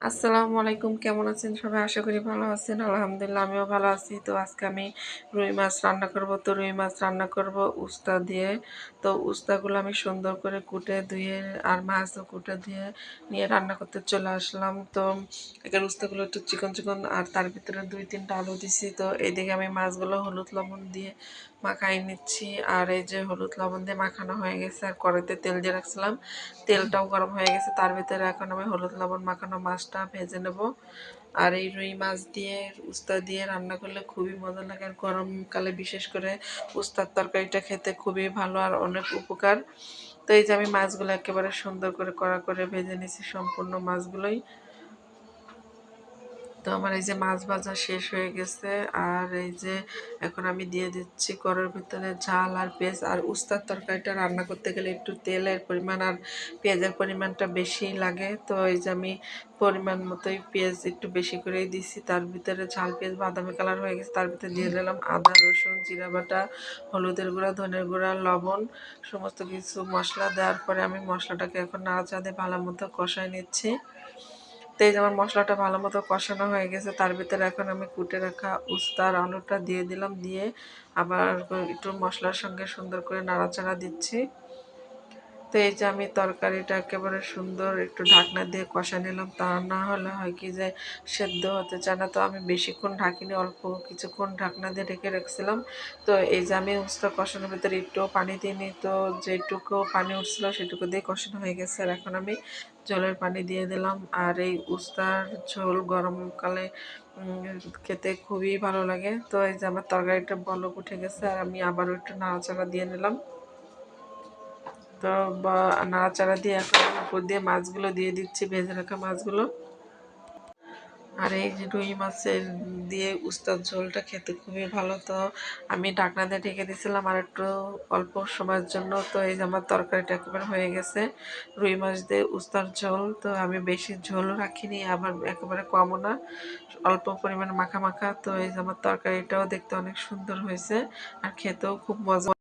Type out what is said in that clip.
আসসালামু আলাইকুম, কেমন আছেন সবাই? আশা করি ভালো আছেন। আলহামদুলিল্লাহ আমিও ভালো আছি। তো আজকে আমি রুই মাছ রান্না করব। তো রুই মাছ রান্না করব উস্তা দিয়ে। তো উস্তাগুলো আমি সুন্দর করে কুটে ধুয়ে আর মাছও কুটে ধুয়ে নিয়ে রান্না করতে চলে আসলাম। তো এখানে উস্তাগুলো একটু চিকন চিকন আর তার ভিতরে 2-3টা আলু দিছি। তো এইদিকে আমি মাছগুলো হলুদ লবণ দিয়ে মাখাই নিচ্ছি। আর এই যে হলুদ লবণ দিয়ে মাখানো হয়ে গেছে আর কড়াইতে তেল দিয়ে রাখছিলাম, তেলটাও গরম হয়ে গেছে। তার ভিতরে এখন আমি হলুদ লবণ মাখানো মাছটা ভেজে নেব। আর এই রুই মাছ দিয়ে উস্তা দিয়ে রান্না করলে খুবই মজা লাগে, আর গরমকালে বিশেষ করে উস্তার তরকারিটা খেতে খুবই ভালো আর অনেক উপকার। তো এই যে আমি মাছগুলো একেবারে সুন্দর করে কড়া করে ভেজে নিছি, সম্পূর্ণ মাছগুলোই। তো আমার এই যে মাছ ভাজা শেষ হয়ে গেছে। আর এই যে এখন আমি দিয়ে দিচ্ছি কড়াইর ভিতরে ঝাল আর পেঁয়াজ। আর উস্তার তরকারিটা রান্না করতে গেলে একটু তেলের পরিমাণ আর পেঁয়াজের পরিমাণটা বেশি লাগে। তো এই যে আমি পরিমাণ মতোই পেঁয়াজ একটু বেশি করেই দিছি। তার ভিতরে ঝাল পেঁয়াজ বাদামি কালার হয়ে গেছে, তার ভিতরে দিয়ে দিলাম আদা রসুন জিরা বাটা, হলুদের গুঁড়া ধনের গুঁড়া লবণ, সমস্ত কিছু মশলা দেওয়ার পরে আমি মশলাটাকে এখন নাড়াচাড়া দিয়ে ভালো মতো কষায় নিচ্ছি। তো এই যে আমার মশলাটা ভালো মতো কষানো হয়ে গেছে, তার ভিতরে এখন আমি কুটে রাখা উস্তার আলুটা দিয়ে দিলাম, দিয়ে আবার একটু মশলার সঙ্গে সুন্দর করে নাড়াচাড়া দিচ্ছি। তো এই যে আমি তরকারিটা একেবারে সুন্দর একটু ঢাকনা দিয়ে কষা নিলাম, তা না হলে হয় কি যে সেদ্ধ হতে চায় না। তো আমি বেশিক্ষণ ঢাকিনি, অল্প কিছুক্ষণ ঢাকনা দিয়ে ঢেকে রাখছিলাম। তো এই যে আমি উস্তা কষানোর ভিতরে একটুও পানি দিইনি, তো যেটুকু পানি উঠছিল সেটুকু দিয়ে কষানো হয়ে গেছে। আর এখন আমি জলের পানি দিয়ে দিলাম। আর এই উস্তার ঝোল গরমকালে খেতে খুবই ভালো লাগে। তো এই যে আমার তরকারিটা বলক উঠে গেছে, আর আমি আবারও একটু নাড়াচাড়া দিয়ে নিলাম। তো নাড়াচাড়া দিয়ে এখন উপর দিয়ে মাছগুলো দিয়ে দিচ্ছি, ভেজে রাখা মাছগুলো। আর এই যে রুই মাছের দিয়ে উস্তার ঝোলটা খেতে খুবই ভালো। তো আমি ঢাকনা দিয়ে ঢেকে দিয়েছিলাম আর একটু অল্প সময়ের জন্য। তো এই যে আমার তরকারিটা একেবারে হয়ে গেছে, রুই মাছ দিয়ে উস্তার ঝোল। তো আমি বেশি ঝোল রাখিনি, আবার একেবারে কমও না, অল্প পরিমাণে মাখা মাখা। তো এই যে আমার তরকারিটাও দেখতে অনেক সুন্দর হয়েছে আর খেতেও খুব মজা।